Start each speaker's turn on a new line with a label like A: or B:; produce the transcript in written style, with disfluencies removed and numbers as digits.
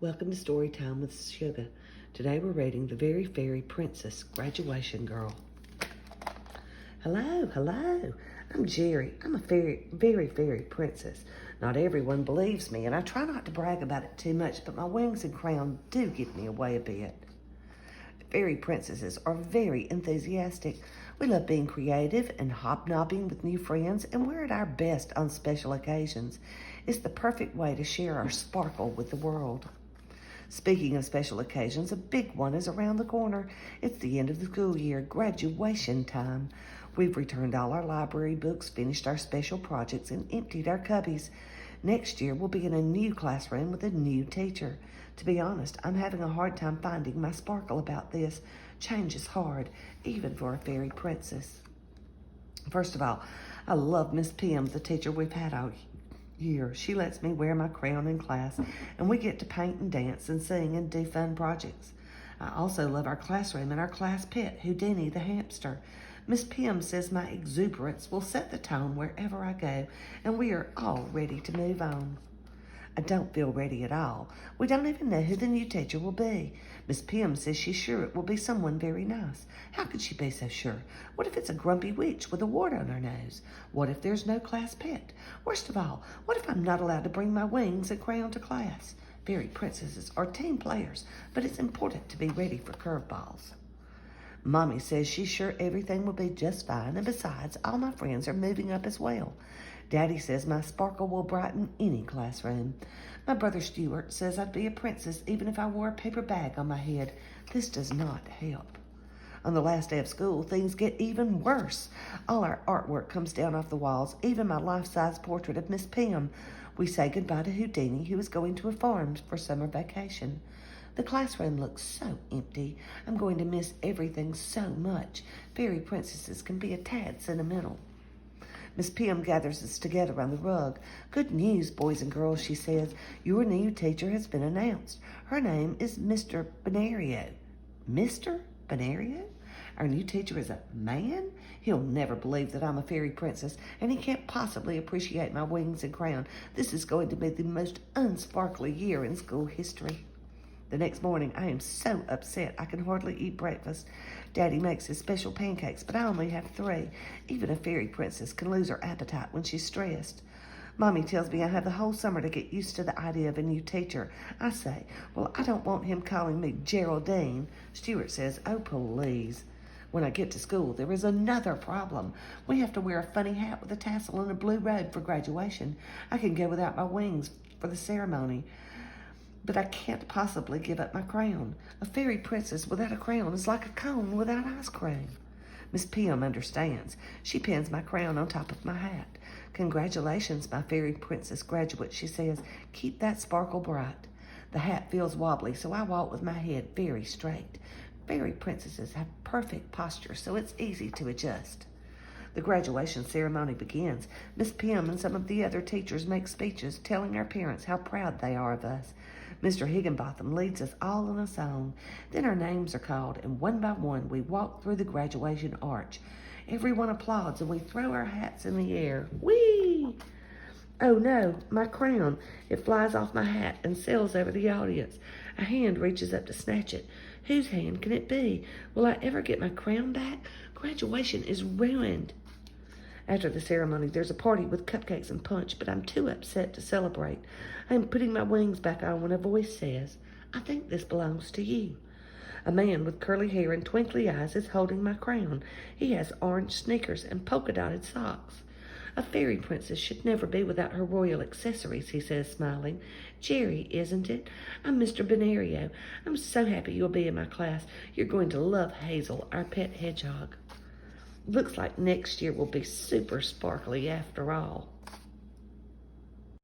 A: Welcome to Storytime with Sugar. Today we're reading The Very Fairy Princess, Graduation Girl. Hello. I'm Jerry. I'm a very fairy princess. Not everyone believes me, and I try not to brag about it too much, but my wings and crown do give me away a bit. Fairy princesses are very enthusiastic. We love being creative and hobnobbing with new friends, and we're at our best on special occasions. It's the perfect way to share our sparkle with the world. Speaking of special occasions, a big one is around the corner. It's the end of the school year, graduation time. We've returned all our library books, finished our special projects, and emptied our cubbies. Next year, we'll be in a new classroom with a new teacher. To be honest, I'm having a hard time finding my sparkle about this. Change is hard, even for a fairy princess. First of all, I love Miss Pym, the teacher we've had all year. She lets me wear my crown in class, and we get to paint and dance and sing and do fun projects. I also love our classroom and our class pet, Houdini the hamster. Miss Pym says my exuberance will set the tone wherever I go, and we are all ready to move on. I don't feel ready at all. We don't even know who the new teacher will be. Miss Pym says she's sure it will be someone very nice. How could she be so sure? What if it's a grumpy witch with a wart on her nose? What if there's no class pet? Worst of all, what if I'm not allowed to bring my wings and crown to class? Fairy princesses are team players, but it's important to be ready for curveballs. Mommy says she's sure everything will be just fine, and besides, all my friends are moving up as well. Daddy says my sparkle will brighten any classroom. My brother Stuart says I'd be a princess even if I wore a paper bag on my head. This does not help. On the last day of school, things get even worse. All our artwork comes down off the walls, even my life-size portrait of Miss Pym. We say goodbye to Houdini, who is going to a farm for summer vacation. The classroom looks so empty. I'm going to miss everything so much. Fairy princesses can be a tad sentimental. Miss Pym gathers us together on the rug. Good news, boys and girls, she says. Your new teacher has been announced. Her name is Mr. Benario. Mr. Benario? Our new teacher is a man? He'll never believe that I'm a fairy princess, and he can't possibly appreciate my wings and crown. This is going to be the most unsparkly year in school history. The next morning, I am so upset I can hardly eat breakfast. Daddy makes his special pancakes, but I only have 3. Even a fairy princess can lose her appetite when she's stressed. Mommy tells me I have the whole summer to get used to the idea of a new teacher. I say, well, I don't want him calling me Geraldine. Stuart says, oh, please. When I get to school, there is another problem. We have to wear a funny hat with a tassel and a blue robe for graduation. I can go without my wings for the ceremony, but I can't possibly give up my crown. A fairy princess without a crown is like a cone without ice cream. Miss Pym understands. She pins my crown on top of my hat. Congratulations, my fairy princess graduate, she says. Keep that sparkle bright. The hat feels wobbly, so I walk with my head very straight. Fairy princesses have perfect posture, so it's easy to adjust. The graduation ceremony begins. Miss Pym and some of the other teachers make speeches telling our parents how proud they are of us. Mr. Higginbotham leads us all in a song. Then our names are called, and one by one we walk through the graduation arch. Everyone applauds, and we throw our hats in the air. Whee! Oh no, my crown. It flies off my hat and sails over the audience. A hand reaches up to snatch it. Whose hand can it be? Will I ever get my crown back? Graduation is ruined. After the ceremony, there's a party with cupcakes and punch, but I'm too upset to celebrate. I'm putting my wings back on when a voice says, I think this belongs to you. A man with curly hair and twinkly eyes is holding my crown. He has orange sneakers and polka-dotted socks. A fairy princess should never be without her royal accessories, he says, smiling. Jerry, isn't it? I'm Mr. Benario. I'm so happy you'll be in my class. You're going to love Hazel, our pet hedgehog. Looks like next year will be super sparkly after all.